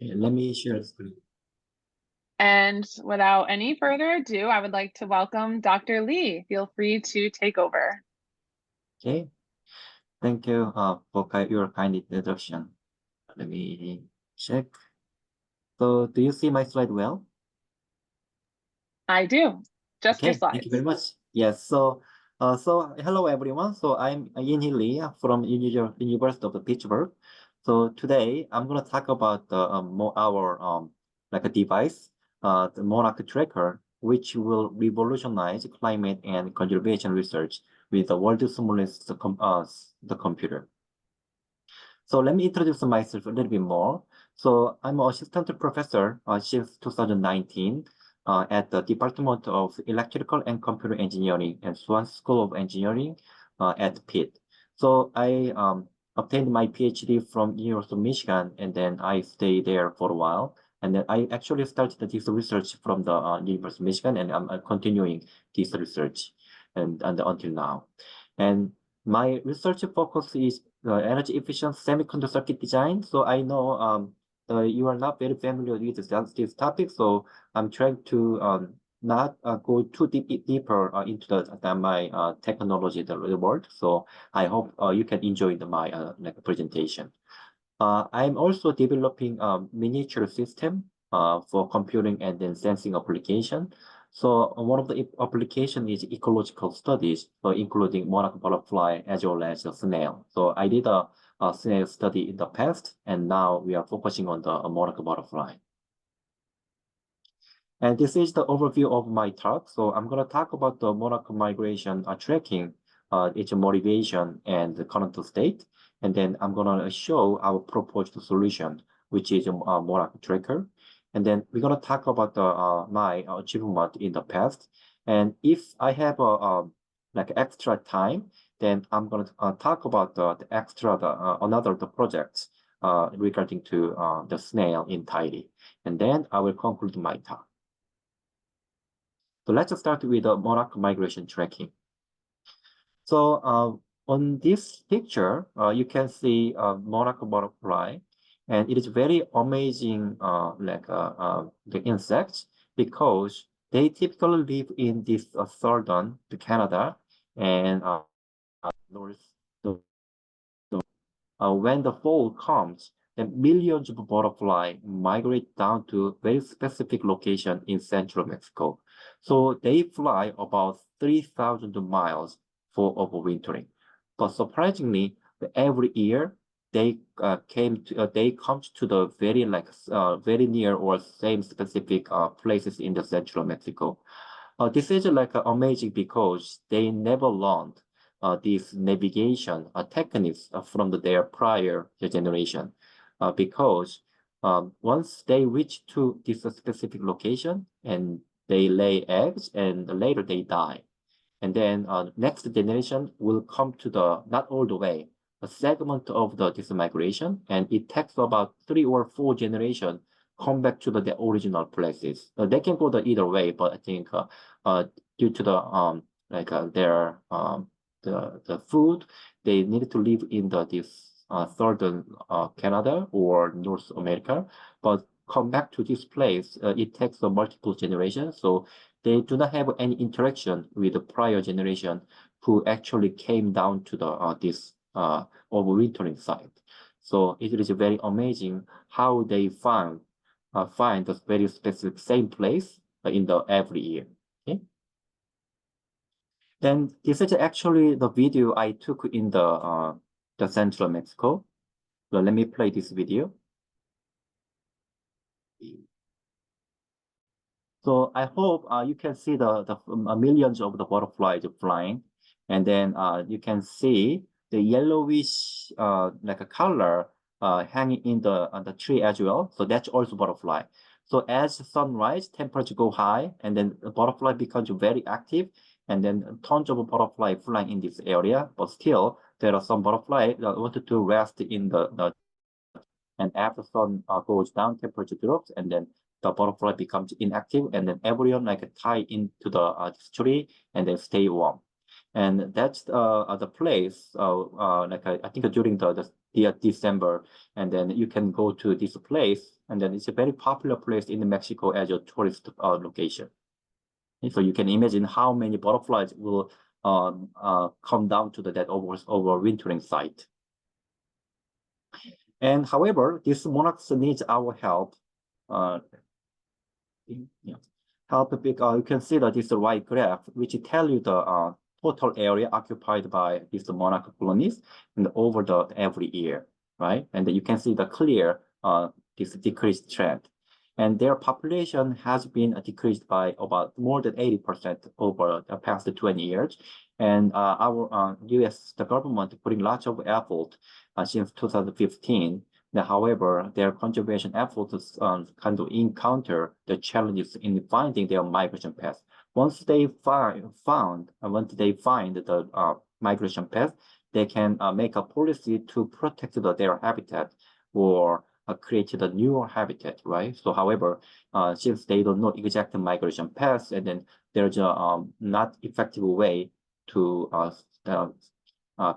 Okay, let me share the screen. And without any further ado, I would like to welcome Dr. Lee. Feel free to take over. Okay, thank you for your kind introduction. Let me check. So, do you see my slide well? I do. Just your Okay, thank you very slides. much. Yes, so hello everyone. So I'm Inhee Lee from University of Pittsburgh. So today I'm gonna talk about our like a device, the Monarch tracker, which will revolutionize climate and conservation research with the world's smallest the computer. So let me introduce myself a little bit more. So I'm an assistant professor since 2019 at the Department of Electrical and Computer Engineering and Swanson School of Engineering at Pitt. So I obtained my PhD from University of Michigan, and then I stayed there for a while. And then I actually started this research from the University of Michigan, and I'm continuing this research and until now. And my research focus is energy efficient semiconductor circuit design. So I know you are not very familiar with this topic, so I'm trying to not go too deeper into my technology, the world. So I hope you can enjoy my like presentation. I'm also developing a miniature system for computing and then sensing application. So one of the application is ecological studies, so including monarch butterfly as well as a snail. So I did a snail study in the past, and now we are focusing on the monarch butterfly. And this is the overview of my talk. So I'm going to talk about the monarch migration tracking, its motivation and the current state. And then I'm going to show our proposed solution, which is a monarch tracker. And then we're going to talk about my achievement in the past. And if I have like extra time, then I'm going to talk about the extra another projects regarding to the snail in Tidy. And then I will conclude my talk. So let's start with the monarch migration tracking. So on this picture, you can see a monarch butterfly, and it is very amazing, the insects, because they typically live in this southern Canada and north. When the fall comes, then millions of butterflies migrate down to very specific location in central Mexico. So they fly about 3,000 miles for overwintering. But surprisingly, every year they come to the very near or same specific places in the central Mexico. This is amazing because they never learned these navigation techniques from their prior generation, because once they reach to this specific location and they lay eggs and later they die. And then next generation will come to the, not all the way, a segment of this migration, and it takes about 3 or 4 generations come back to the original places. They can go the either way, but I think due to their the food, they need to live in this southern Canada or North America, but come back to this place, it takes multiple generations. So they do not have any interaction with the prior generation who actually came down to the this overwintering site. So it is very amazing how they find the very specific same place in the every year. Okay. Then this is actually the video I took in the central Mexico. So let me play this video. So I hope you can see the millions of the butterflies flying, and then you can see the yellowish like a color hanging in the tree as well. So that's also butterfly. So as sunrise, temperature go high, and then the butterfly becomes very active, and then tons of butterfly flying in this area. But still, there are some butterfly that wanted to rest in the and after sun goes down, temperature drops, and then the butterfly becomes inactive, and then everyone tie into the tree and then stay warm. And that's the place I think during December, and then you can go to this place, and then it's a very popular place in Mexico as a tourist location. And so you can imagine how many butterflies will come down to that overwintering site. And however, these monarchs needs our help. You can see that this right graph, which tell you the total area occupied by these monarch colonies and over the every year, right? And you can see the clear this decreased trend. And their population has been decreased by about more than 80% over the past 20 years. And our the government putting lots of effort since 2015. However, their conservation efforts kind of encounter the challenges in finding their migration path. Once they find the migration path, they can make a policy to protect their habitat or create a newer habitat, right? So, however, since they don't know exact migration paths, and then there's a not effective way to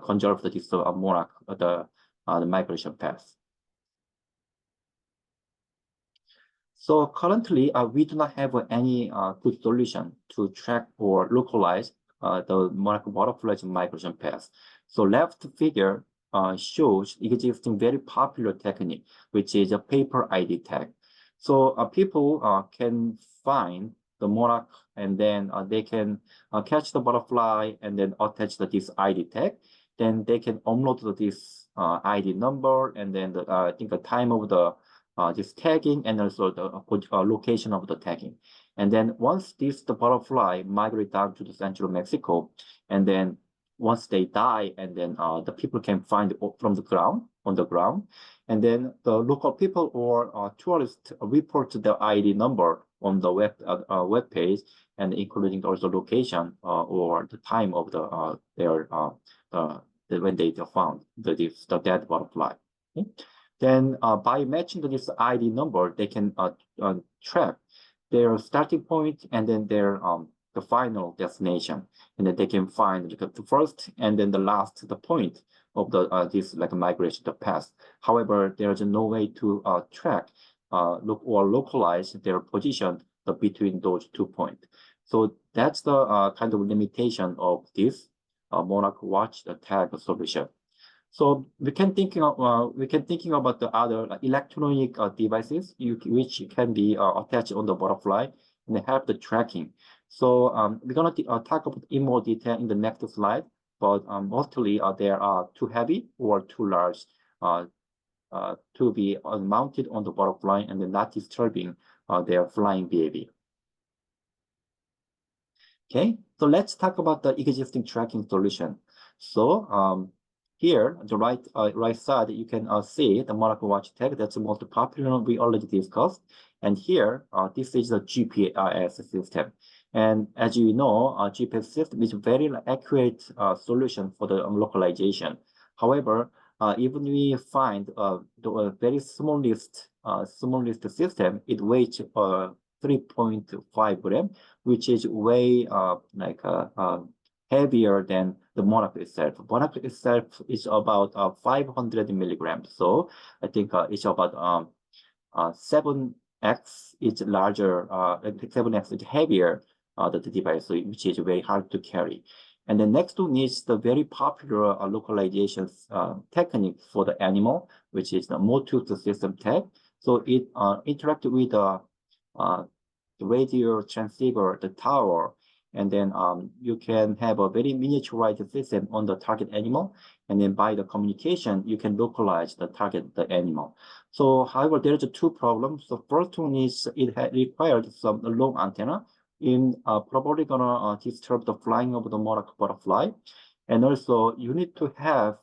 conserve this monarch the migration path. So currently, we do not have any good solution to track or localize the monarch butterflies migration path. So left figure shows existing very popular technique, which is a paper ID tag. So people can find the monarch, and then they can catch the butterfly and then attach this ID tag. Then they can upload this ID number, and then I think the time of the this tagging, and also the location of the tagging. And then once the butterfly migrate down to the central Mexico, and then once they die, and then the people can find it from the ground, on the ground, and then the local people or tourists report the ID number on the web page, and including also location or the time of the when they found the dead butterfly. Okay? Then by matching this ID number, they can track their starting point and then their the final destination, and then they can find the first and then the last point of the this like migration the path. However, there is no way to track localize their position between those 2 points. So that's the kind of limitation of this Monarch Watch tag solution. So we can thinking about the other electronic devices which can be attached on the butterfly and help the tracking. So we're gonna talk about in more detail in the next slide. But mostly they are too heavy or too large to be mounted on the butterfly and then not disturbing their flying behavior. Okay, so let's talk about the existing tracking solution. So here, the right side, you can see the Monarch Watch tag. That's the most popular one we already discussed. And here, this is the GPS system. And as you know, GPS system is a very accurate solution for the localization. However, even we find the very smallest system, it weighs 3.5 gram, which is way heavier than the Monarch itself. Monarch itself is about 500 milligrams. So I think it's about 7x is larger, 7x is heavier the device, which is very hard to carry. And the next one is the very popular localization technique for the animal, which is the Bluetooth system tag. So it interacts with the radio transceiver, the tower, and then you can have a very miniaturized system on the target animal, and then by the communication, you can localize the animal. So, however, there's two problems. The first one is it required some long antenna, probably gonna disturb the flying of the monarch butterfly, and also you need to have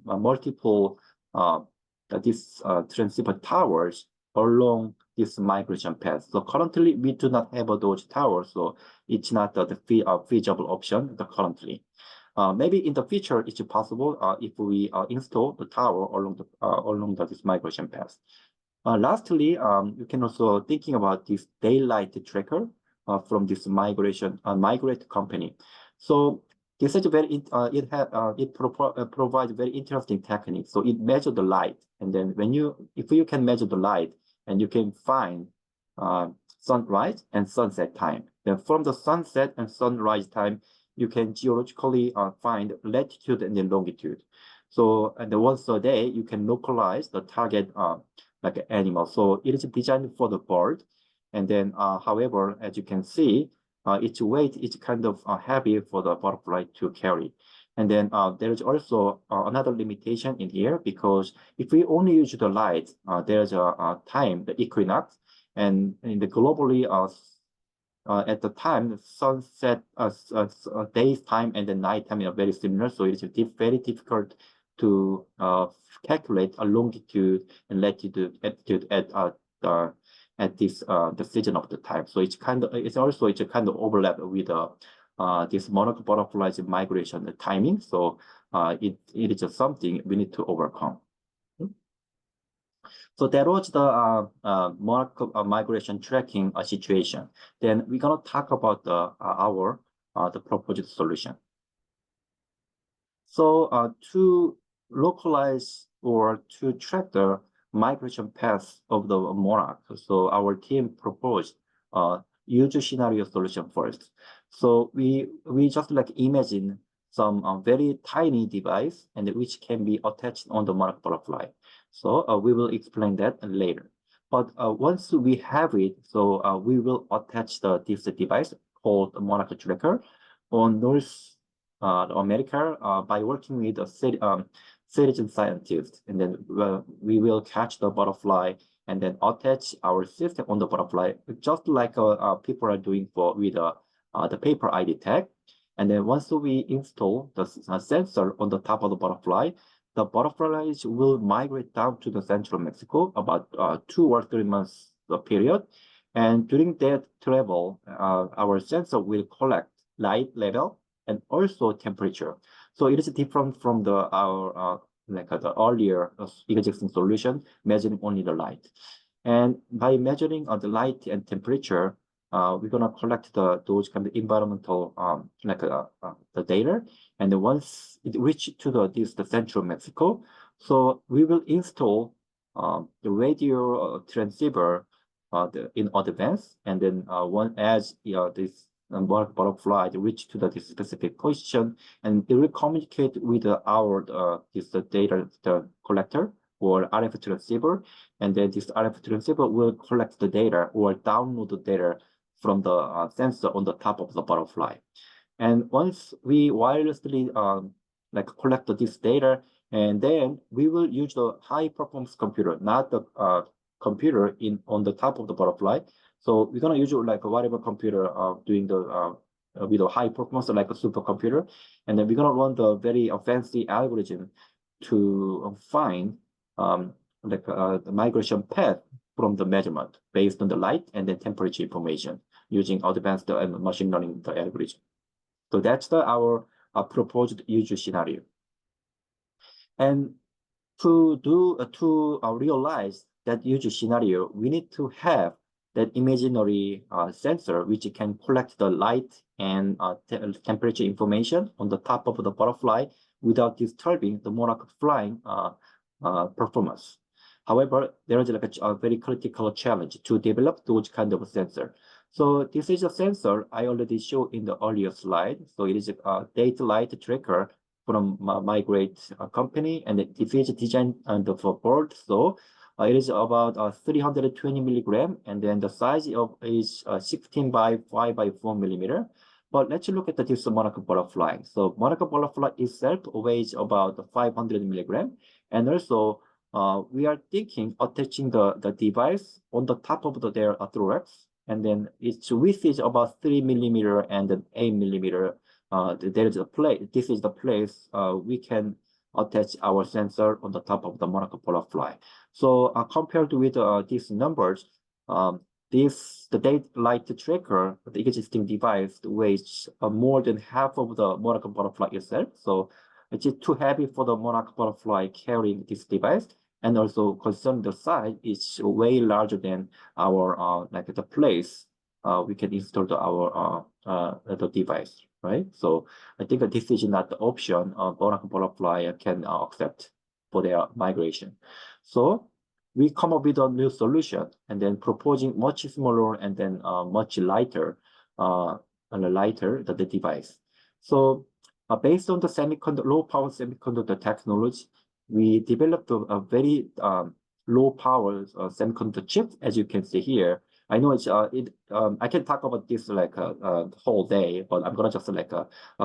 multiple transceiver towers along this migration path. So currently we do not have those towers, so it's not the feasible option currently. Maybe in the future it's possible if we install the tower along this migration path. Lastly, you can also thinking about this daylight tracker from this migrate company. So this is provides very interesting technique. So it measures the light, and then if you can measure the light, and you can find sunrise and sunset time. Then from the sunset and sunrise time, you can geologically find latitude and then longitude. So and once a day, you can localize the target like an animal. So it is designed for the bird. And then, however, as you can see, its weight is kind of heavy for the butterfly to carry. And then there is also another limitation in here, because if we only use the light, there's a time, the equinox, and in the globally at the time, the sunset day's time and the night time are very similar, so it's very difficult to calculate a longitude and latitude at this the season of the time. So it's also a kind of overlap with this monarch butterflies migration timing. So it is just something we need to overcome. So that was the monarch migration tracking situation. Then we're gonna talk about the proposed solution. So to localize or to track the migration path of the monarch, so our team proposed user scenario solution first. So we just like imagine some very tiny device and which can be attached on the monarch butterfly. So we will explain that later. But once we have it, so we will attach this device called monarch tracker on North America by working with a citizen scientist, and then we will catch the butterfly and then attach our system on the butterfly, just like people are doing with the paper ID tag. And then once we install the sensor on the top of the butterflies will migrate down to the central Mexico about 2 or 3 months period. And during that travel, our sensor will collect light level and also temperature. So it is different from the earlier existing solution, measuring only the light. And by measuring the light and temperature, we're gonna collect those kind of environmental the data. And then once it reaches to the central Mexico, so we will install the radio transceiver in advance, and then as this butterfly reach to this specific position, and it will communicate with this data collector or RF transceiver, and then this RF transceiver will collect the data or download the data from the sensor on the top of the butterfly. And once we wirelessly collect this data, and then we will use the high performance computer, not the computer on the top of the butterfly. So we're gonna use like a whatever computer doing the with a high performance like a supercomputer, and then we're gonna run the very fancy algorithm to find the migration path from the measurement based on the light and then temperature information using advanced machine learning algorithm. So that's our proposed user scenario. And to realize that user scenario, we need to have that imaginary sensor which can collect the light and temperature information on the top of the butterfly without disturbing the monarch flying performance. However, there is like a very critical challenge to develop those kind of sensor. So this is a sensor I already showed in the earlier slide. So it is a data light tracker from Migrate company, and this is designed for bird. So it is about 320 milligram, and then the size is 16 by 5 by 4 millimeter. But let's look at this monarch butterfly. So monarch butterfly itself weighs about 500 milligram, and also we are thinking attaching the device on the top of their thorax, and then its width is about 3 millimeter and then 8 millimeter. There is a place. This is the place we can attach our sensor on the top of the monarch butterfly. So compared with these numbers, the data light tracker, the existing device, weighs more than half of the monarch butterfly itself. So it's too heavy for the monarch butterfly carrying this device, and also concerning the size, it's way larger than our the place we can install the device, right? So I think that this is not the option monarch butterfly can accept for their migration. So we come up with a new solution and then proposing much smaller and then much lighter, the device. So based on the low power semiconductor technology, we developed a very low power semiconductor chip, as you can see here. I know I can talk about this like a whole day, but I'm gonna just like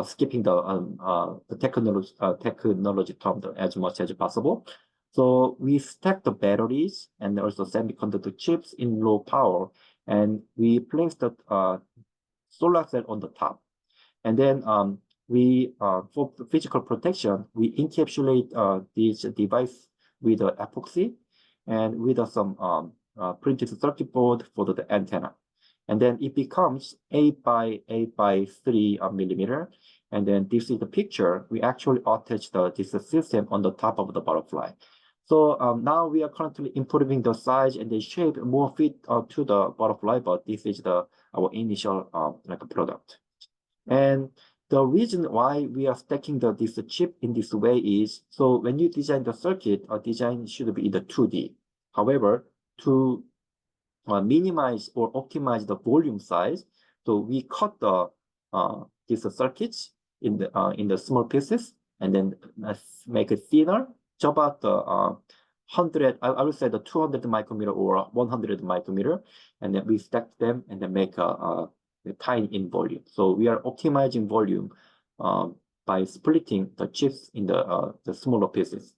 skipping the technology term as much as possible. So we stack the batteries and also semiconductor chips in low power, and we place the solar cell on the top. And then for physical protection, we encapsulate this device with epoxy and with some printed circuit board for the antenna. And then it becomes 8 by 8 by 3 millimeter. And then this is the picture. We actually attach this system on the top of the butterfly. So now we are currently improving the size and the shape more fit to the butterfly, but this is our initial like a product. And the reason why we are stacking this chip in this way is, so when you design the circuit, design should be in the 2D. However, to minimize or optimize the volume size, so we cut these circuits in the small pieces and then make it thinner, to about the 100, I would say the 200 micrometer or 100 micrometer, and then we stack them and then make a tiny in volume. So we are optimizing volume by splitting the chips in the smaller pieces.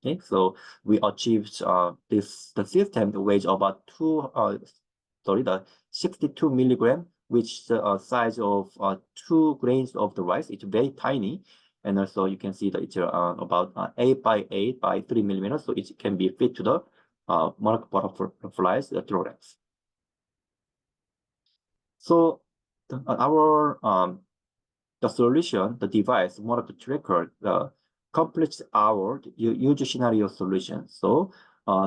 Okay, so we achieved the system weighs about the 62 milligram, which the size of 2 grains of the rice. It's very tiny, and also you can see that it's about 8 by 8 by 3 millimeters, so it can be fit to the monarch butterflies, the thorax. So the solution, the device, monarch tracker, completes our user scenario solution. So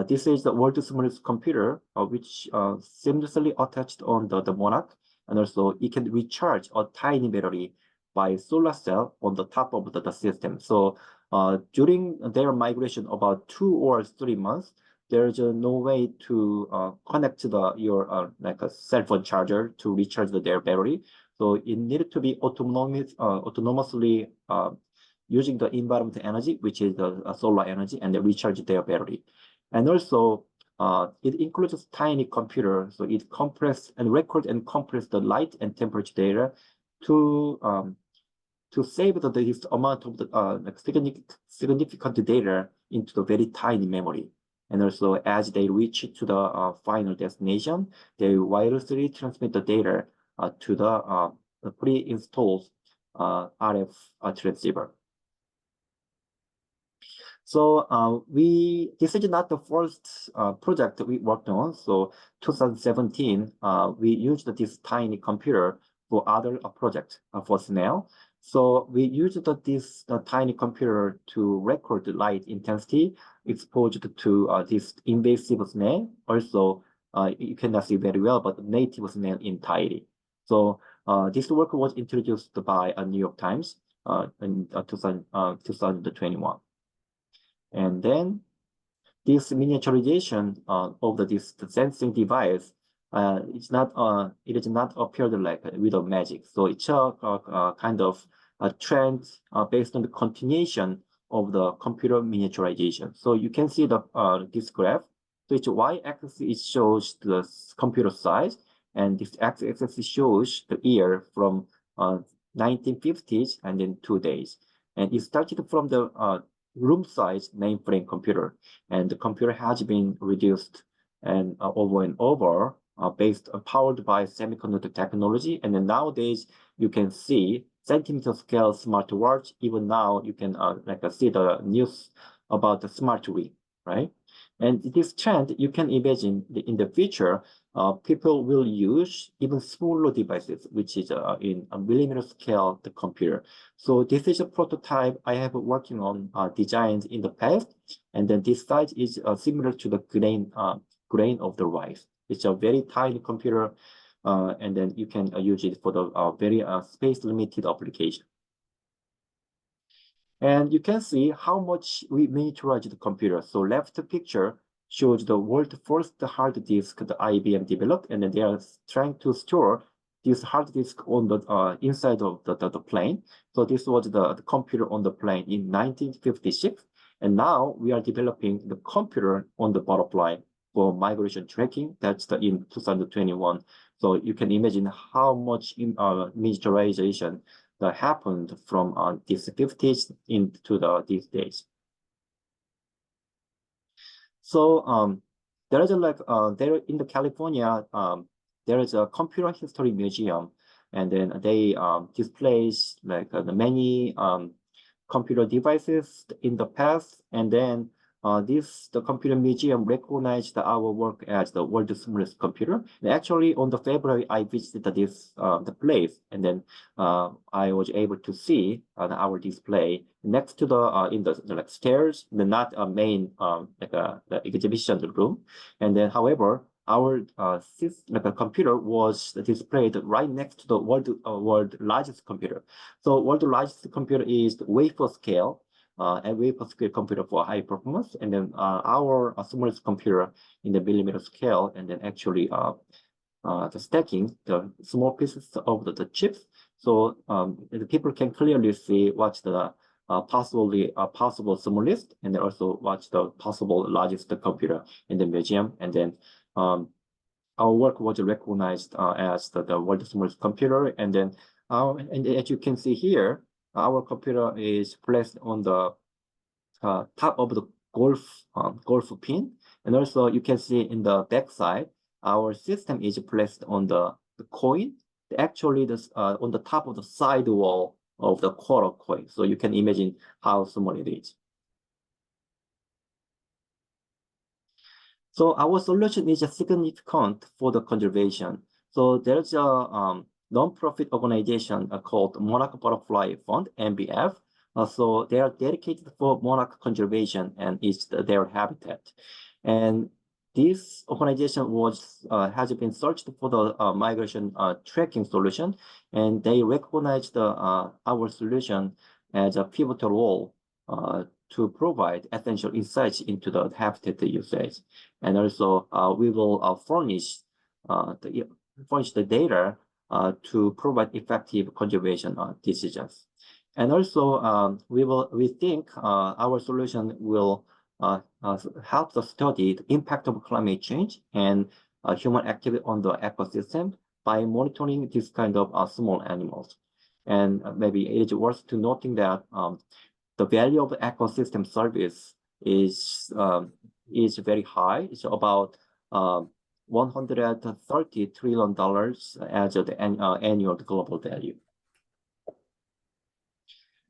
this is the world's smallest computer, which seamlessly attached on the monarch, and also it can recharge a tiny battery by solar cell on the top of the system. So during their migration about 2 or 3 months, there's no way to connect to your like a cell phone charger to recharge their battery. So it needed to be autonomously using the environment energy, which is the solar energy, and they recharge their battery. And also, it includes tiny computer, so it compress and record and compress the light and temperature data to save this amount of the like significant data into the very tiny memory. And also, as they reach to the final destination, they wirelessly transmit the data to the pre-installed RF transceiver. So this is not the first project we worked on. So 2017, we used this tiny computer for other projects for snail. So we used this tiny computer to record the light intensity exposed to this invasive snail. Also, you cannot see very well, but native snail entirely. So this work was introduced by New York Times in 2021. And then this miniaturization of the sensing device, it is not appeared like with a magic. So it's a kind of a trend based on the continuation of the computer miniaturization. So you can see this graph. So its y-axis it shows the computer size, and this x-axis shows the year from 1950s and then 2 days. And it started from the room size mainframe computer, and the computer has been reduced and over and over powered by semiconductor technology. And then nowadays you can see centimeter scale smartwatch. Even now you can see the news about the smart ring, right? And this trend, you can imagine in the future, people will use even smaller devices, which is in a millimeter scale, the computer. So this is a prototype I have working on designs in the past. And then this size is similar to the grain of the rice. It's a very tiny computer. and then you can use it for the very space-limited application. And you can see how much we miniaturized the computer. So left picture shows the world's first hard disk the IBM developed, and then they are trying to store this hard disk on the inside of the plane. So this was the computer on the plane in 1956. And now we are developing the computer on the butterfly for migration tracking. That's in 2021. So you can imagine how much miniaturization that happened from these 50s into these days. So there is there in the California, there is a computer history museum, and then they displays the many computer devices in the past, and then the computer museum recognized our work as the world's smallest computer. And actually, on the February, I visited the place, and then I was able to see our display next to the in the stairs, not a main the exhibition room. And then, however, our computer was displayed right next to the world largest computer. So world largest computer is the wafer scale, and wafer scale computer for high performance, and then our smallest computer in the millimeter scale, and then actually the stacking the small pieces of the chips. So the people can clearly see what's the possible smallest, and then also what's the possible largest computer in the museum. And then our work was recognized as the world's smallest computer. And then and as you can see here, our computer is placed on the top of the golf pin. And also you can see in the back side, our system is placed on the coin. Actually, this on the top of the side wall of the quarter coin. So you can imagine how small it is. So our solution is significant for the conservation. So there's a non-profit organization called Monarch Butterfly Fund, MBF. So they are dedicated for monarch conservation and it's their habitat. And this organization has been searched for the migration tracking solution, and they recognized our solution as a pivotal role to provide essential insights into the habitat usage. And also we will furnish the data to provide effective conservation decisions. And also we think our solution will help us study the impact of climate change and human activity on the ecosystem by monitoring this kind of small animals. And maybe it is worth to noting that the value of the ecosystem service is very high. It's about $130 trillion as the annual global value.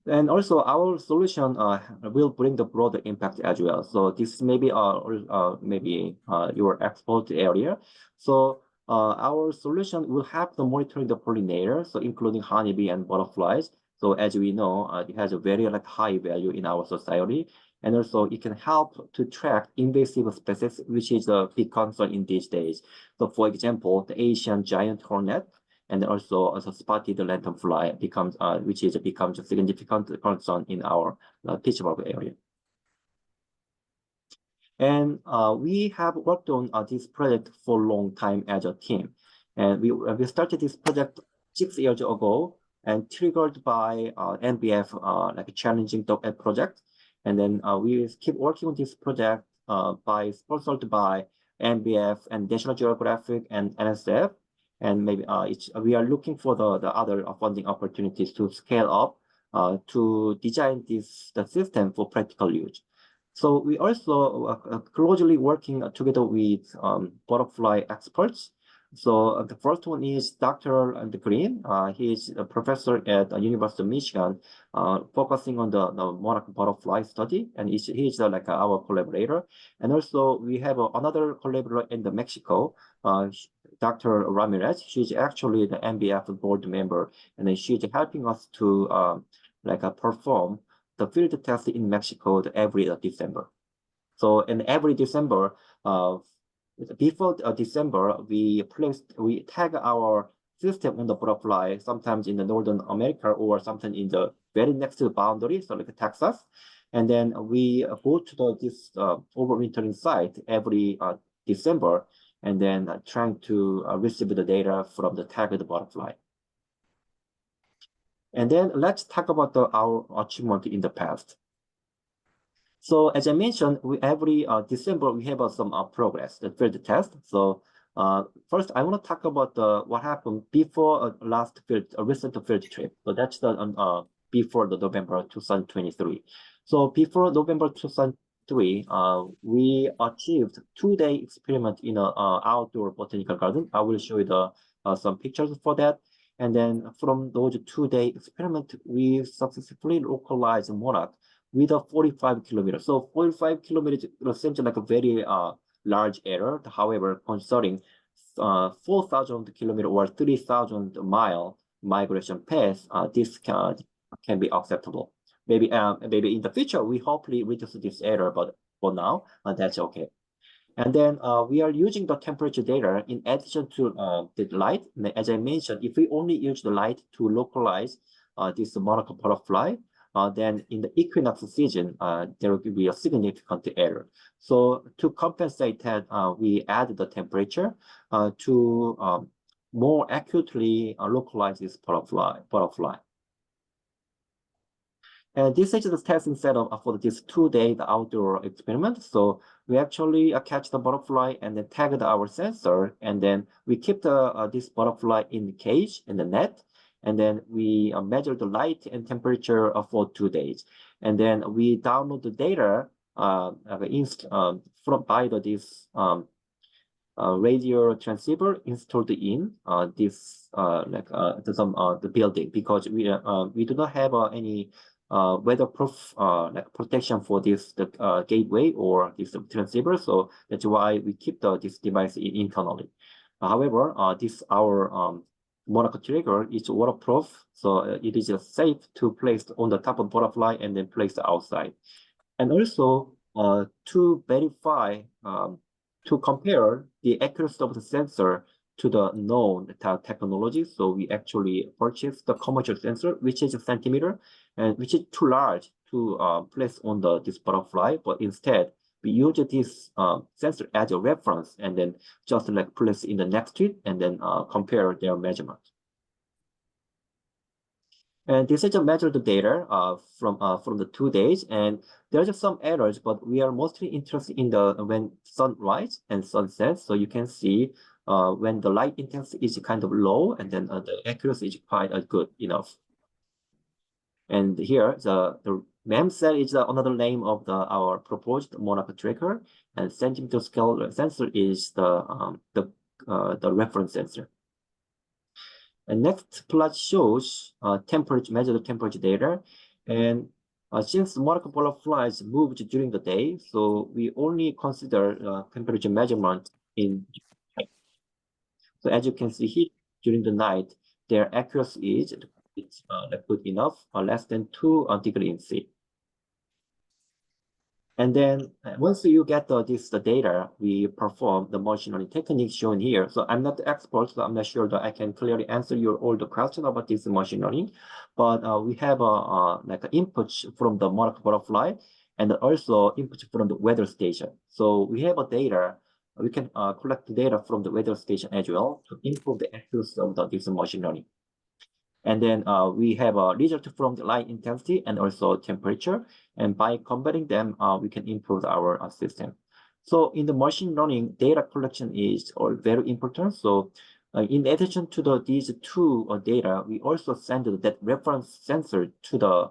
And also our solution will bring the broader impact as well. So this may be maybe your export area. So our solution will have the monitoring the pollinators, so including honeybee and butterflies. So as we know, it has a very high value in our society. And also it can help to track invasive species, which is a big concern in these days. So for example, the Asian giant hornet, and also as a spotted lanternfly becomes a significant concern in our Pittsburgh area. And we have worked on this project for a long time as a team. And we started this project 6 years ago and triggered by NBF challenging the project. And then we keep working on this project sponsored by NBF and National Geographic and NSF. And maybe we are looking for the other funding opportunities to scale up to design the system for practical use. So we also closely working together with butterfly experts. So the first one is Dr. Green. He's a professor at the University of Michigan, focusing on the monarch butterfly study, and he's our collaborator. And also we have another collaborator in Mexico, Dr. Ramirez. She's actually the MBF board member, and then she's helping us to perform the field test in Mexico every December. So in every December, before December, we tag our system on the butterfly, sometimes in the Northern America or sometimes in the very next boundary, so like Texas. And then we go to this overwintering site every December, and then trying to receive the data from the tagged butterfly. And then let's talk about our achievement in the past. So as I mentioned, every December we have some progress, the field test. So first I want to talk about what happened before last recent field trip. So that's the before the November 2023. So before November 2003, we achieved 2-day experiment in an outdoor botanical garden. I will show you some pictures for that. And then from those 2-day experiment, we successfully localized monarch with a 45 kilometers. So 45 kilometers seems like a very large error. However, considering 4,000 kilometer or 3,000-mile migration path, this can be acceptable. Maybe in the future, we hopefully reduce this error, but for now, that's okay. And then we are using the temperature data in addition to the light. As I mentioned, if we only use the light to localize this monarch butterfly, then in the equinox season, there will be a significant error. So to compensate that, we add the temperature to more accurately localize this butterfly. And this is the testing setup for this 2-day outdoor experiment. So we actually catch the butterfly and then tag our sensor, and then we keep this butterfly in the cage, in the net, and then we measure the light and temperature for 2 days. And then we download the data by this radio transceiver installed in the building, because we do not have any weatherproof protection for this gateway or this transceiver, so that's why we keep this device internally. However, our monarch trigger is waterproof, so it is safe to place on the top of butterfly and then place outside. And also to verify, to compare the accuracy of the sensor to the known technology. So we actually purchased the commercial sensor, which is a centimeter, and which is too large to place on this butterfly. But instead, we use this sensor as a reference, and then just like place in the next to it, and then compare their measurement. And this is a measured data from the 2 days, and there's just some errors, but we are mostly interested in when sunrise and sunset. So you can see when the light intensity is kind of low, and then the accuracy is quite good enough. And here the MEM cell is another name of our proposed monarch tracker, and centimeter scale sensor is the reference sensor. And next plot shows measured temperature data. And since monarch butterflies moved during the day, so we only consider temperature measurement in. So as you can see here, during the night, their accuracy is good enough, less than 2 degrees C. And then once you get the data, we perform the machine learning techniques shown here. So I'm not the expert, so I'm not sure that I can clearly answer all the questions about this machine learning. But we have like inputs from the monarch butterfly and also inputs from the weather station. So we have a data. We can collect the data from the weather station as well to improve the accuracy of this machine learning. And then we have a result from the light intensity and also temperature. And by combining them, we can improve our system. So in the machine learning, data collection is very important. So in addition to these two data, we also send that reference sensor to the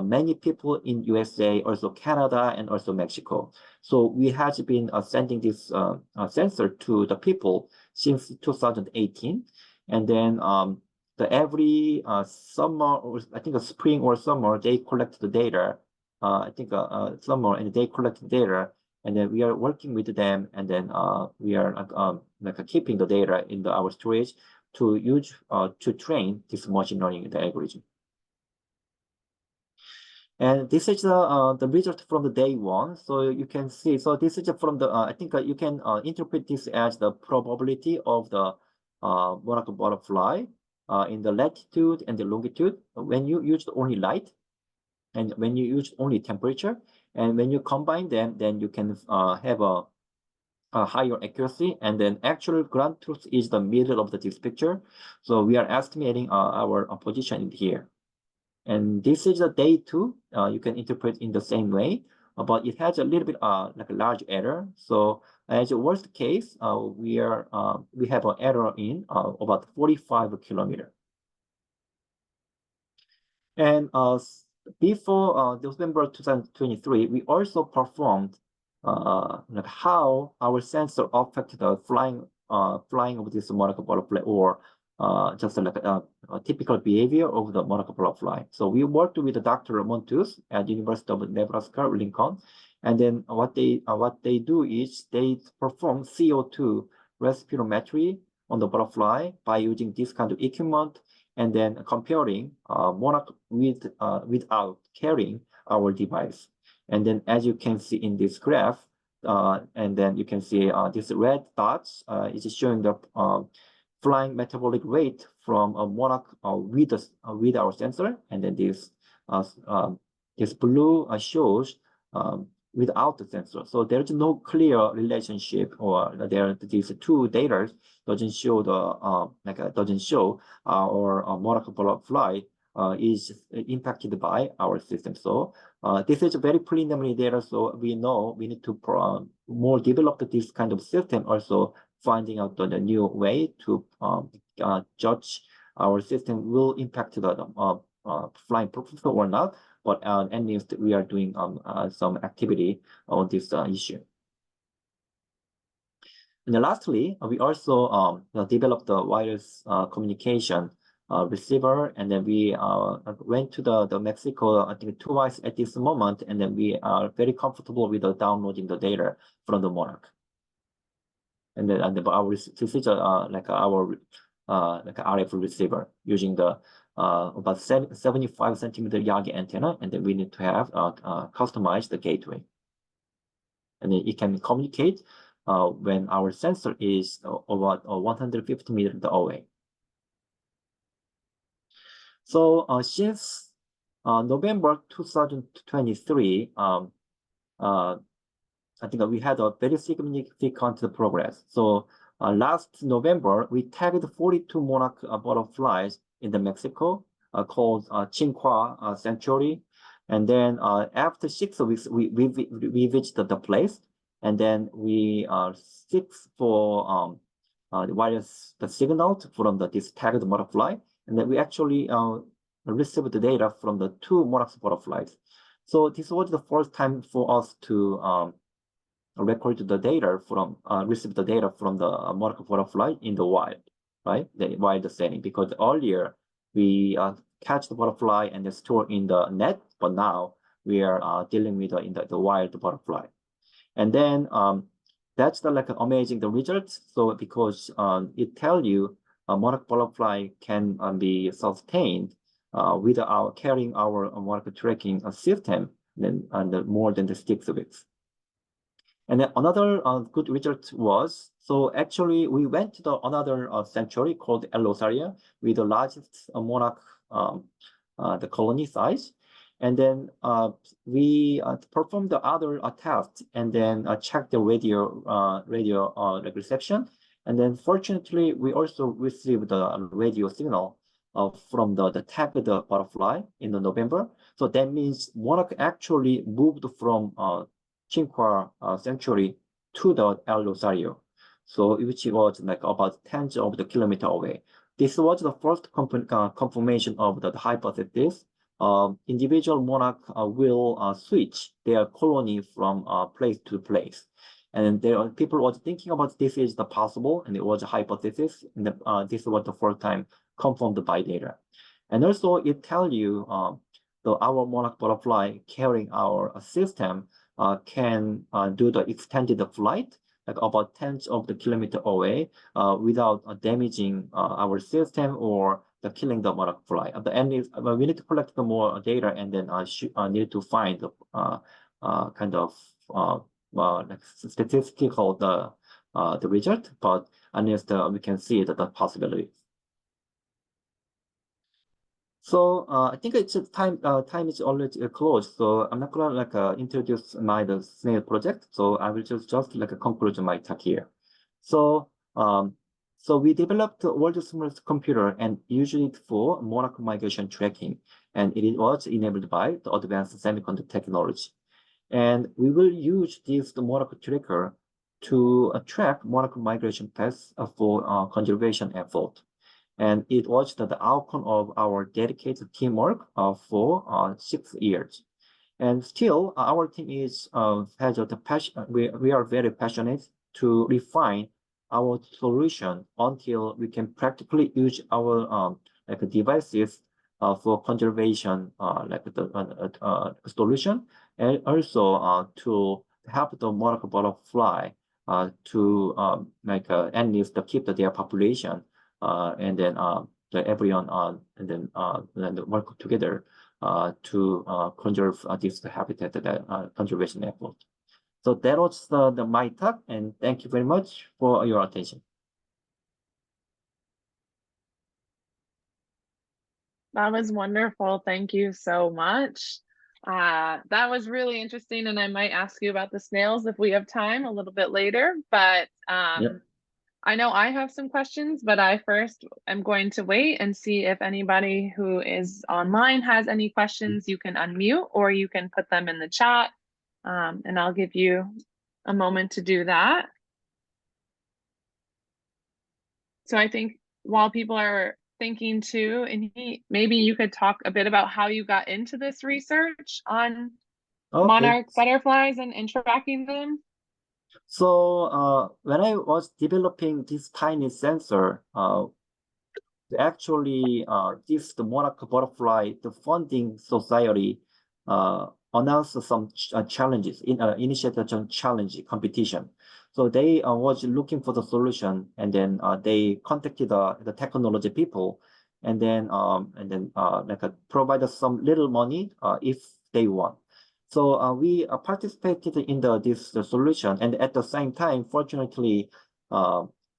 many people in USA, also Canada, and also Mexico. So we have been sending this sensor to the people since 2018. And then every summer, or I think a spring or summer, they collect the data. I think summer, and they collect the data, and then we are working with them, and then we are keeping the data in our storage to use to train this machine learning algorithm. And this is the result from the day one. So you can see, so this is from the, I think you can interpret this as the probability of the monarch butterfly in the latitude and the longitude when you use only light and when you use only temperature. And when you combine them, then you can have a higher accuracy, and then actual ground truth is the middle of this picture. So we are estimating our position in here. And this is a day two. You can interpret in the same way, but it has a little bit like a large error. So as a worst case, we have an error in about 45 kilometers. And before November 2023, we also performed like how our sensor affected the flying of this monarch butterfly, or just like a typical behavior of the monarch butterfly. So we worked with Dr. Montus at University of Nebraska, Lincoln, and then what they do is they perform CO2 respirometry on the butterfly by using this kind of equipment, and then comparing monarch without carrying our device. And then as you can see in this graph, and then you can see these red dots is showing the flying metabolic rate from a monarch with our sensor, and then this blue shows without the sensor. So there's no clear relationship, or these two data doesn't show the doesn't show our monarch butterfly is impacted by our system. So this is very preliminary data, so we know we need to more develop this kind of system, also finding out the new way to judge our system will impact the flying performance or not. But at least we are doing some activity on this issue. And then lastly, we also developed the wireless communication receiver, and then we went to the Mexico, I think twice at this moment, and then we are very comfortable with downloading the data from the Monarch. And then our this is like our RF receiver using the about 75 centimeter Yagi antenna, and then we need to have customized the gateway, and then it can communicate when our sensor is about 150 meters away. So since November 2023, I think we had a very significant progress. So last November, we tagged 42 monarch butterflies in the Mexico called Chinqua Sanctuary. And then after 6 weeks, we visited the place, and then we seek for the signal from this tagged butterfly, and then we actually received the data from the 2 monarch butterflies. So this was the first time for us to record the data from receive the data from the monarch butterfly in the wild, right? The wild setting, because earlier we catch the butterfly and store in the net, but now we are dealing with in the wild butterfly. And then that's the amazing the results. So because it tells you a monarch butterfly can be sustained without carrying our monarch tracking system and more than the 6 weeks. And then another good result was, so actually we went to another sanctuary called El Rosario with the largest monarch, the colony size. And then we performed the other tests, and then checked the radio reception. And then fortunately, we also received the radio signal from the tagged butterfly in the November. So that means monarch actually moved from Chinqua Sanctuary to the El Rosario, so which was like about tens of the kilometer away. This was the first confirmation of the hypothesis. Individual monarch will switch their colony from place to place, and there people were thinking about this is the possible, and it was a hypothesis, and this was the first time confirmed by data. And also it tells you our monarch butterfly carrying our system can do the extended flight, like about tens of the kilometer away, without damaging our system or the killing the monarch fly. At the end is we need to collect the more data and then need to find kind of like statistical the result, but unless we can see the possibility. So I think it's time. Time is already close. So I'm not gonna introduce the snail project. So I will just conclude my talk here. So so we developed the world's smallest computer and used it for monarch migration tracking, and it was enabled by the advanced semiconductor technology. And we will use this monarch tracker to track monarch migration paths for conservation effort. And it was the outcome of our dedicated teamwork for 6 years. And still, our team has the passion. We are very passionate to refine our solution until we can practically use our devices for conservation solution, and also to help the monarch butterfly to at least keep their population, and then everyone and then work together to conserve this habitat conservation effort. So that was my talk, and thank you very much for your attention. That was wonderful. Thank you so much. That was really interesting, and I might ask you about the snails if we have time a little bit later. But Yep. I know I have some questions, but I first am going to wait and see if anybody who is online has any questions. You can unmute or you can put them in the chat, and I'll give you a moment to do that. So I think while people are thinking too, and maybe you could talk a bit about how you got into this research on monarch butterflies and tracking them. So when I was developing this tiny sensor, actually this the monarch butterfly, the funding society announced some challenges, initiated some challenge competition. So they was looking for the solution, and then they contacted the technology people, and then provided some little money if they want. So we participated in this solution, and at the same time, fortunately,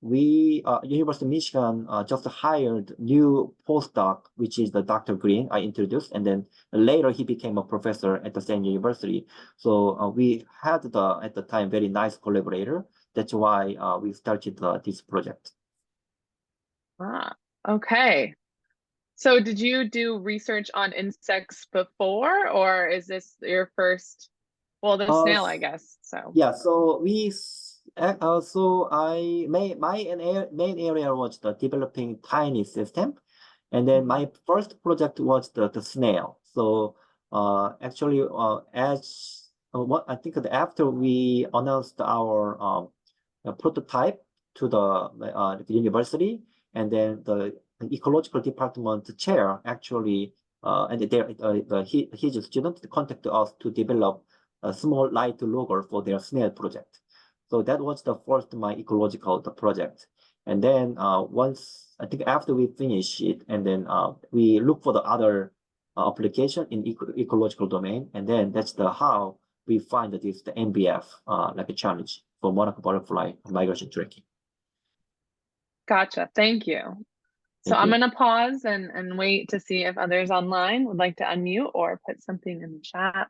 University of Michigan just hired new postdoc, which is the Dr. Green I introduced, and then later he became a professor at the same university. So we had at the time very nice collaborator. That's why we started this project. Okay. So did you do research on insects before, or is this your first? Well, the snail, I guess. So yeah. So my main area was the developing tiny system, and then my first project was the snail. So actually, as what I think that after we announced our prototype to the university, and then the ecological department chair actually and his student contacted us to develop a small light logger for their snail project. So that was the first my ecological project. And then once I think after we finish it, and then we look for the other application in ecological domain, and then that's how we find that it's the NBF like a challenge for monarch butterfly migration tracking. Gotcha. Thank you. So I'm going to pause and wait to see if others online would like to unmute or put something in the chat.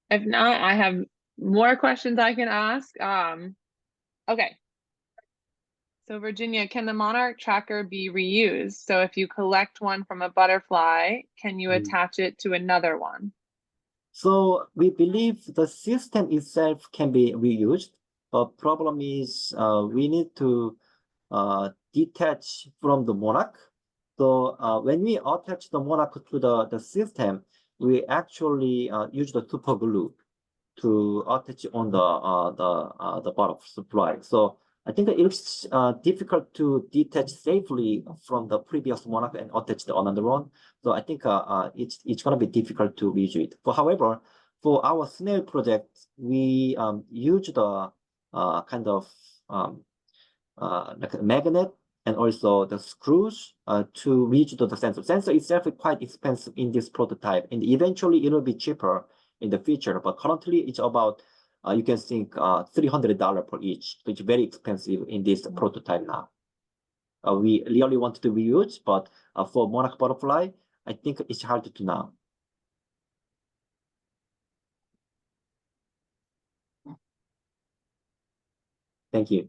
If not, I have more questions I can ask. Okay. So Virginia, can the monarch tracker be reused? So if you collect one from a butterfly, can you attach it to another one? So we believe the system itself can be reused, but problem is we need to detach from the monarch. So when we attach the monarch to the system, we actually use the super glue to attach on the butterfly. So I think it's difficult to detach safely from the previous monarch and attach the another one. So I think it's going to be difficult to redo it. But however, for our snail project, we use the kind of like a magnet and also the screws to reach to the sensor. Sensor itself is quite expensive in this prototype, and eventually it will be cheaper in the future. But currently, it's about you can think $300 per each, which is very expensive in this prototype now. We really want to reuse, but for monarch butterfly, I think it's hard to now. Thank you.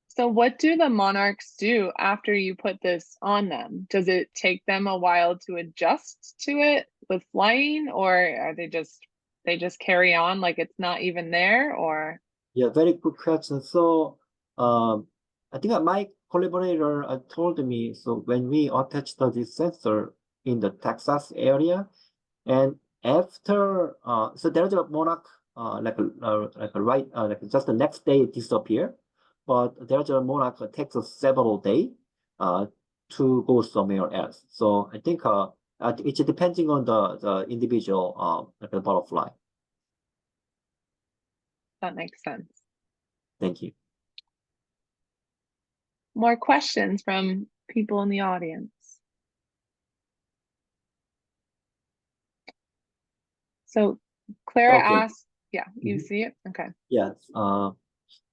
So what do the monarchs do after you put this on them? Does it take them a while to adjust to it with flying, or are they just carry on like it's not even there? Or Yeah, very good question. So I think my collaborator told me, so when we attached this sensor in the Texas area, and after so there's a monarch like just the next day it disappear, but there's a monarch that takes us several days to go somewhere else. So I think it's depending on the individual like the butterfly. that makes sense. Thank you. More questions from people in the audience? So Clara Okay. asked, yeah, you see it? Okay. Yes.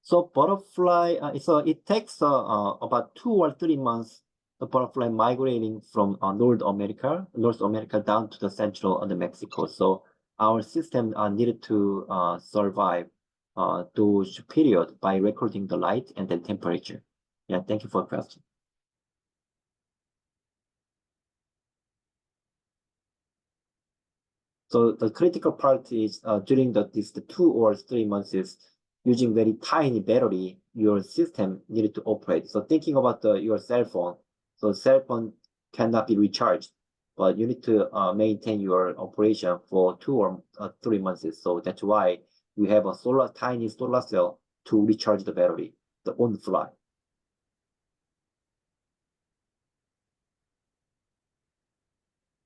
So butterfly, so it takes about 2 or 3 months the butterfly migrating from North America down to the central of the Mexico. So our system needed to survive those period by recording the light and then temperature. Yeah, thank you for the question. So the critical part is during the 2 or 3 months is using very tiny battery, your system needed to operate. So thinking about your cell phone, so cell phone cannot be recharged, but you need to maintain your operation for 2 or 3 months. So that's why we have a tiny solar cell to recharge the battery, the on the fly.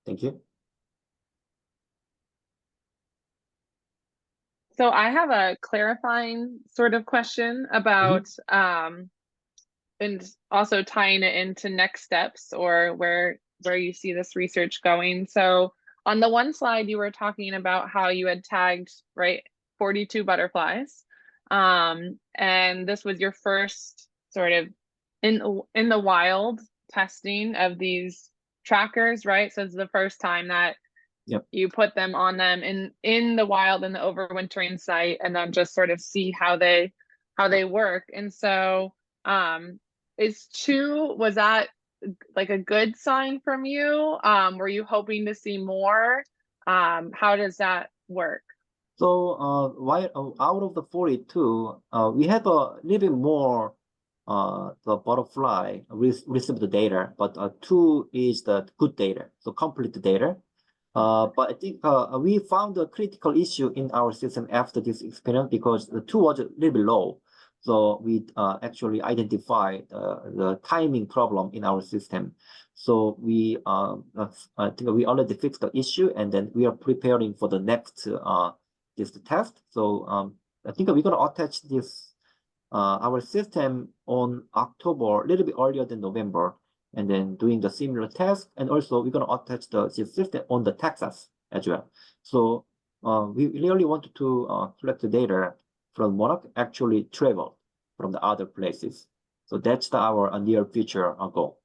Thank you. So I have a clarifying sort of question about and also tying it into next steps or where you see this research going. So on the one slide, you were talking about how you had tagged, right, 42 butterflies. And this was your first sort of in the wild testing of these trackers, right? So it's the first time that you put them on them in the wild in the overwintering site, and then just sort of see how they work. And so was that like a good sign from you? Were you hoping to see more? How does that work? So out of the 42, we have a little bit more the butterfly received the data, but 2 is the good data, so complete data. But I think we found a critical issue in our system after this experiment because the 2 was a little bit low. So we actually identified the timing problem in our system. So I think we already fixed the issue, and then we are preparing for the next this test. So I think we're going to attach this our system on October, a little bit earlier than November, and then doing the similar test. And also we're going to attach the system on the Texas as well. So we really wanted to collect the data from Monarch actually traveled from the other places. So that's our near future goal.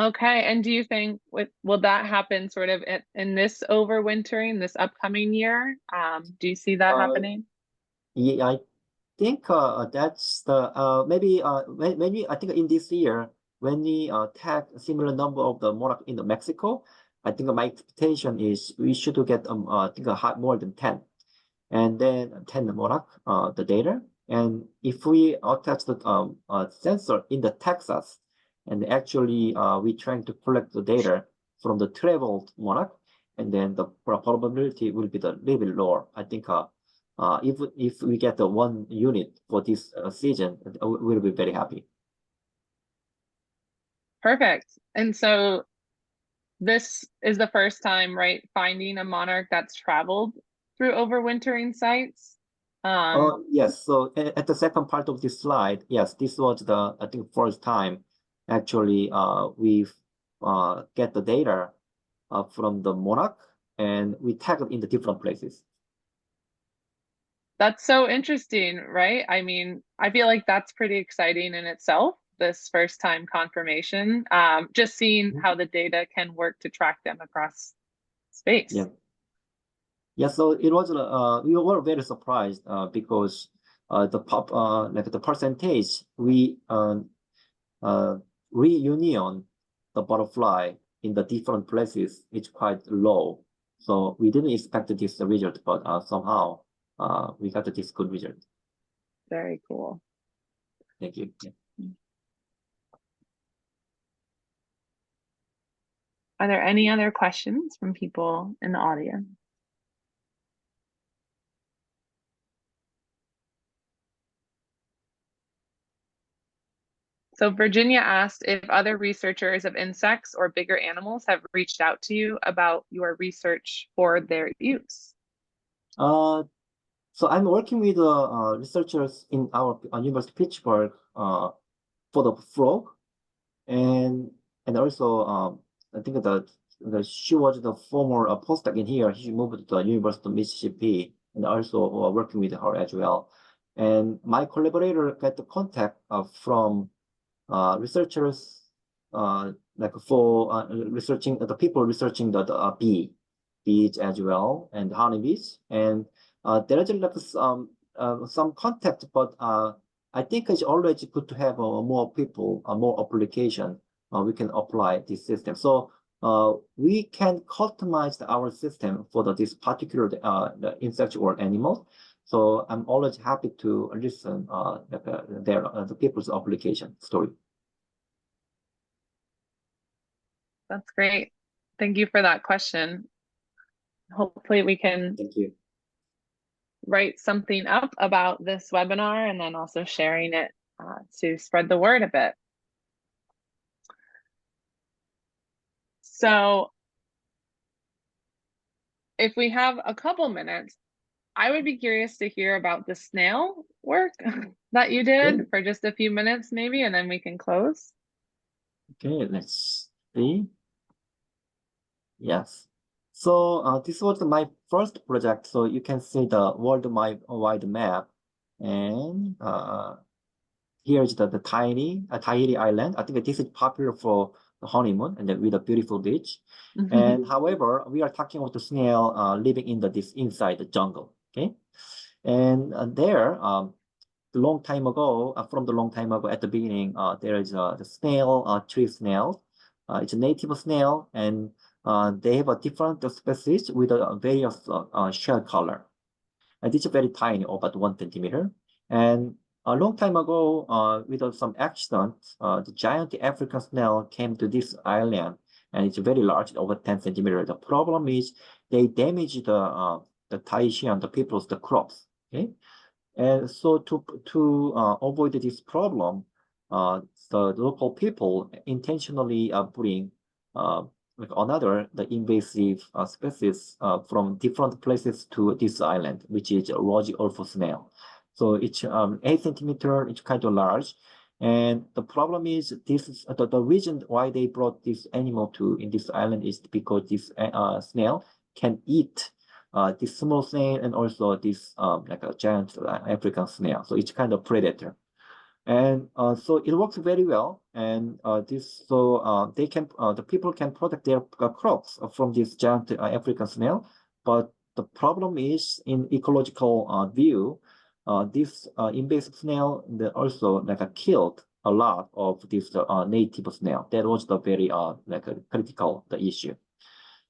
Okay, and do you think will that happen sort of in this overwintering, this upcoming year? Do you see that happening? Yeah, I think that's the maybe when we I think in this year when we tag a similar number of the monarch in the Mexico, I think my expectation is we should get I think more than 10, and then 10 monarch the data. And if we attach the sensor in the Texas, and actually we trying to collect the data from the traveled monarch, and then the probability will be the little bit lower. I think if we get the 1 unit for this season, we'll be very happy. Perfect. And so this is the first time, right, finding a monarch that's traveled through overwintering sites. Yes. So at the second part of this slide, yes, this was the, I think, first time actually we've get the data from the monarch, and we tag it in the different places. That's so interesting, right? I mean, I feel like that's pretty exciting in itself, this first time confirmation. Just seeing how the data can work to track them across space. Yeah. Yeah, so it was we were very surprised because the percentage reunion the butterfly in the different places is quite low. So we didn't expect this result, but somehow we got this good result. Very cool. Thank you. Yeah. Are there any other questions from people in the audience? So Virginia asked if other researchers of insects or bigger animals have reached out to you about your research for their use. So I'm working with researchers in our University of Pittsburgh for the frog, and also I think that she was the former postdoc in here. She moved to the University of Mississippi, and also working with her as well. And my collaborator got the contact from researchers like for researching the people researching the bees as well, and honeybees. And there is like some contact, but I think it's always good to have more people, more application. We can apply this system. So we can customize our system for this particular the insect or animal. So I'm always happy to listen the people's application story. That's great. Thank you for that question. Hopefully we can Thank you. write something up about this webinar and then also sharing it to spread the word a bit. So if we have a couple minutes, I would be curious to hear about the snail work that you did for just a few minutes maybe, and then we can close. Okay, let's see. Yes. So this was my first project. So you can see the worldwide map, and here is the Tahiti island. I think this is popular for the honeymoon and with a beautiful beach. And however, we are talking about the snail living in this inside the jungle. Okay, and there long time ago, from the long time ago at the beginning, there is the snail, tree snail. It's a native snail, and they have a different species with a various shell color. And it's very tiny, about 1 centimeter. And a long time ago, with some accident, the giant African snail came to this island, and it's very large, over 10 centimeters. The problem is they damage the Tahitian, the people's, the crops. Okay. And so to avoid this problem, the local people intentionally bring like the invasive species from different places to this island, which is a Rosie orphan snail. So it's 8 centimeter, it's kind of large. And the problem is this is the reason why they brought this animal in this island is because this snail can eat this small snail and also this like a giant African snail. So it's kind of predator. And so it works very well. And the people can protect their crops from this giant African snail. But the problem is in ecological view, this invasive snail also like killed a lot of this native snail. That was the very critical issue.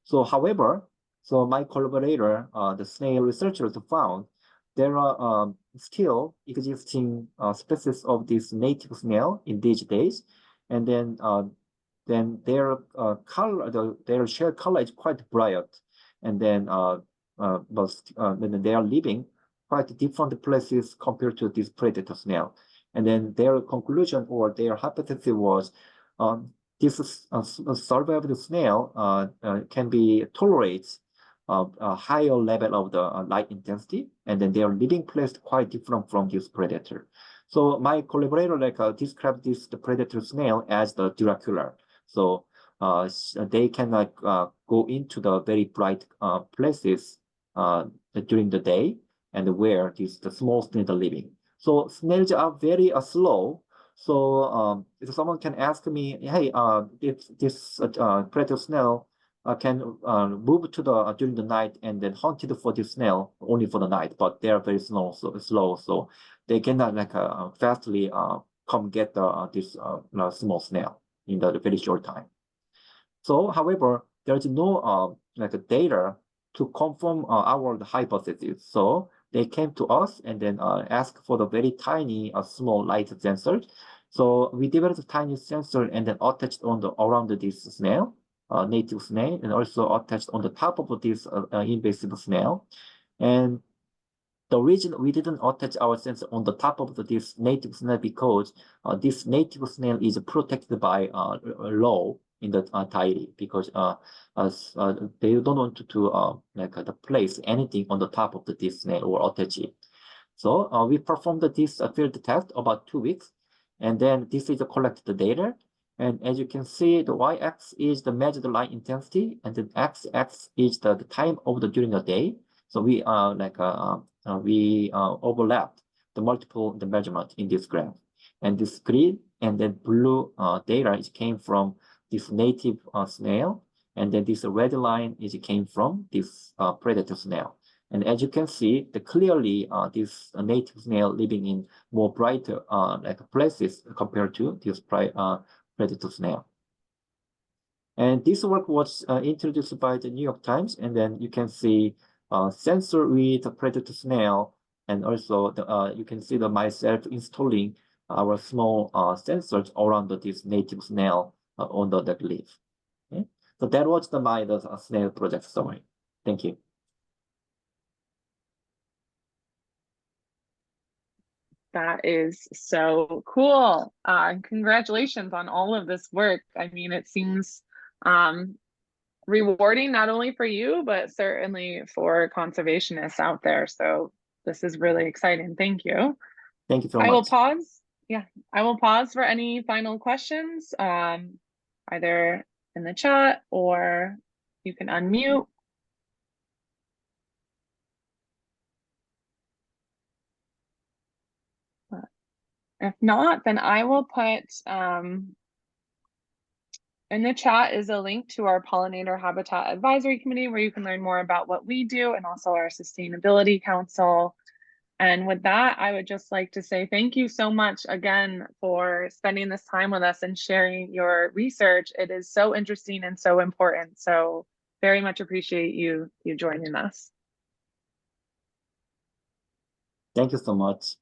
So however, so my collaborator, the snail researchers found there are still existing species of this native snail in these days, and then their color, their shell color is quite bright, and then they are living quite different places compared to this predator snail. And then their conclusion or their hypothesis was this survived snail can be tolerates a higher level of the light intensity, and then their living place quite different from this predator. So my collaborator described the predator snail as the Dracula. So they can go into the very bright places during the day and where the small snails are living. So snails are very slow. So if someone can ask me, hey, if this predator snail can move to the during the night and then hunted for the snail only for the night, but they are very slow, so they cannot fastly come get this small snail in the very short time. So, however, there is no data to confirm our hypothesis. So they came to us and then asked for the very tiny, small light sensor. So we developed a tiny sensor and then attached on the around this snail, native snail, and also attached on the top of this invasive snail. And the reason we didn't attach our sensor on the top of this native snail because this native snail is protected by law in the tidy because they don't want to place anything on the top of this snail or attach it. So we performed this field test about 2 weeks, and then this is the collected data. And as you can see, the y-axis is the measured light intensity, and the x-axis is the time of during the day. So we overlapped the measurement in this graph, and this green and then blue data came from this native snail, and then this red line came from this predator snail. And as you can see, clearly this native snail living in more brighter places compared to this predator snail. And this work was introduced by the New York Times, and then you can see sensor with the predator snail, and also you can see myself installing our small sensors around this native snail on the leaf. Okay? So that was the snail project summary. Thank you. That is so cool. Congratulations on all of this work. I mean, it seems rewarding not only for you, but certainly for conservationists out there. So this is really exciting. Thank you. Thank you so much. I will pause. Yeah, I will pause for any final questions, either in the chat or you can unmute. If not, then I will put in the chat is a link to our Pollinator Habitat Advisory Committee where you can learn more about what we do and also our Sustainability Council. And with that, I would just like to say thank you so much again for spending this time with us and sharing your research. It is so interesting and so important. So very much appreciate you joining us. Thank you so much.